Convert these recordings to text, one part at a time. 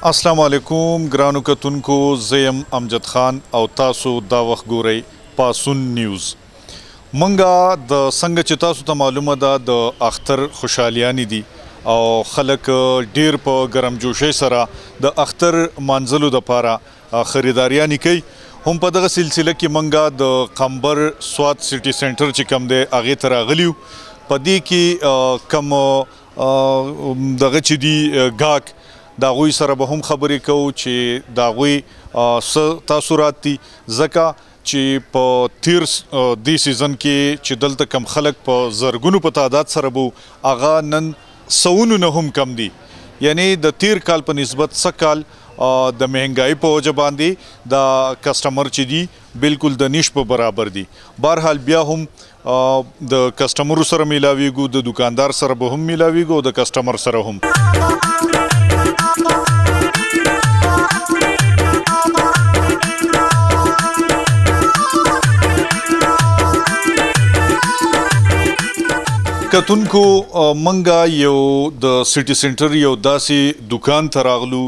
السلام علیکم ګرانو کتونکو، زیم امجد خان او تاسو دا وخت ګورئ پاسون نیوز. منګه د څنګه چې تاسو ته معلومه ده د اختر خوشحالیانې دي او خلک ډیر په ګرمجوشۍ سره د اختر مانځلو دپاره خریداریانې کوي. هم په دغه سلسله کې منګه د قمبر سوات سټي سنټر چې کوم دی هغې ته راغلي یو. په دې کې کوم دغه چې دي ګاهک د هغوی سره به هم خبرې کوو چې د هغوی څه تاثرات دي، ځکه چې په تیر دې سیزن کې چې دلته کم خلک په زرګونو په تعداد سره به هغه نن سوونو نه هم کم دي. یعنی د تیر کال په نسبت څه کال د مهنګایي په وجه باندې د کسټمر چې دي بالکل د نیش په برابر دي. بهرحال بیا هم د کسټمرو سره میلاویږو، د دکاندار سره به هم میلاویږو او د کسټمر سره هم. کتونکو منګه یو د سټي سنټر یو داسې دکان ته راغلو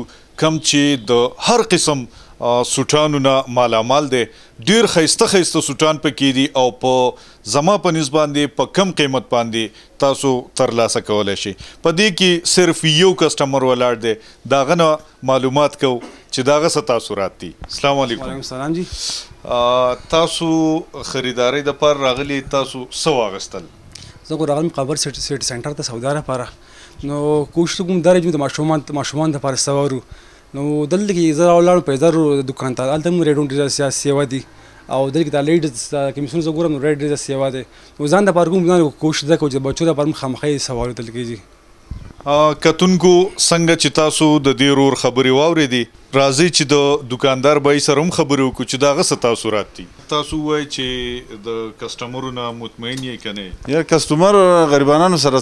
کم چې د هر قسم سوټانو نه مالامال دی. ډیر ښایسته ښایسته سوټان پکې دي او په زما په نسبت باندې په کم قیمت باندې تاسو ترلاسه کولی شئ. په دې کې صرف یو کسټمر ولاړ دی، د هغه نه معلومات کوو چې د هغه څه تاثرات دي. السلام علیکم. وعلیکم السلام جی. تاسو خریدارۍ دپاره راغلي، تاسو څه واغستل؟ زه خو راغلم قبر سټي سنټر ته سودا لپاره. نو کوشش کوم دا چې د ماشومان دپاره څه وارو. نو دلته کې زه راولاړم په زر دکان ته، هلته هم ریډونه ډېره زیات سیوا دي او دلته کې دا لیډز کمیسونه زه ګورم نو ریډ ډېره سیوا دی. نو ځان دپاره کوم کوشش دا کوم چې د بچو دپاره هم خامخا یې څه وارو دلته کې جي. کتونکو څنګه چې تاسو د دې رور خبرې واورېدې، راځئ چې د دکاندار بای سره هم خبرې وکړو چې د هغه څه تاثرات دي. تاسو ووایئ چې د کسټمرو نه مطمئن یې که نه؟ یا کسټمر غریبانانو سره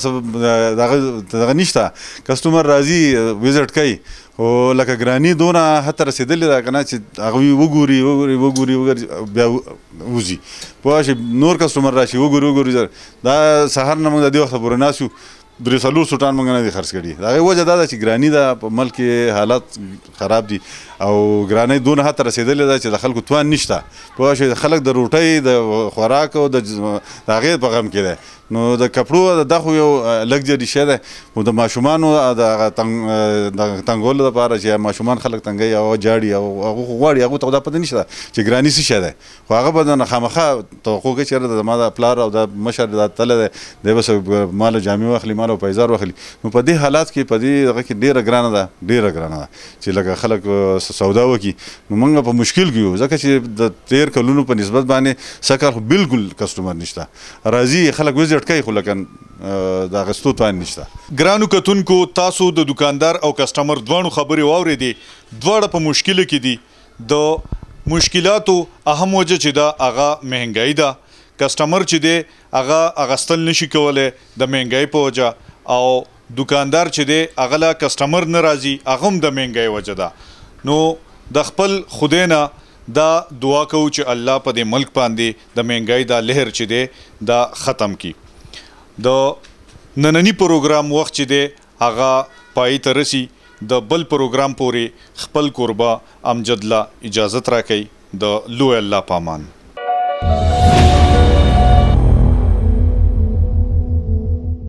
دغه نشته. کسټمر راځي وزټ کوي خو لکه ګراني دونه حتی رسېدلې ده که نه چې هغوی وګوري بیا وځي. پوه شئ، نور کسټمر راشي وګوري. دا سهار نه موږ د دې وخته پورې ناست یو، 3-4 سوټان موږ نه دي خرڅ کړي. د هغې وجه دا ده چې ګراني ده، په ملک کې حالات خراب دي او ګرانۍ دونه حتی رسېدلې ده چې د خلکو توان نشته. پوه شئ، خلک د روټۍ د خوراک او د هغې په غم کې دی. نو د کپړو دا خو یو لګجري شی دی، خو د ماشومانو د تنګولو دپاره چې ماشومان خلک تنګوي او جاړي او هغه خو غواړي، هغو ته خو دا پته نشته چې ګراني څه شی دی. خو هغه به نه خامخا توقع کوي چې یاره زما د پلار او د مشر دا تله دی، دی به ماله جامې واخلي، ماله پیزار واخلي. نو په دې حالات کې په دې هغه کې ډېره ګرانه ده چې لکه خلک سودا وکړي. نو موږ په مشکل کې یو، ځکه چې د تېر کلونو په نسبت باندې څه کال خو بالکل کسټمر نشته. راځي خلک وزټ کوي خو لکن د اخیستو توان نشته. ګرانو کتونکو، تاسو د دکاندار او کسټمر دواړو خبرې واورېدې. دواړه په مشکله کې دي. د مشکلاتو اهم وجه چې ده هغه مهنګایي ده. کسټمر چې دی هغه اخیستل نشي کولی د مهنګایي په وجه، او دکاندار چې دی هغه له کسټمر نه راځي، هغه هم د مهنګایي وجه ده. نو د خپل خدای نه دا دعا کوو چې الله په دې ملک باندې د مهنګایي دا لهر چې دی دا ختم کړي. د نننی پروګرام وخت چې دی هغه پای ته رسي. د بل پروګرام پورې خپل کوربه امجد له اجازت راکوي. د لوی الله پامان.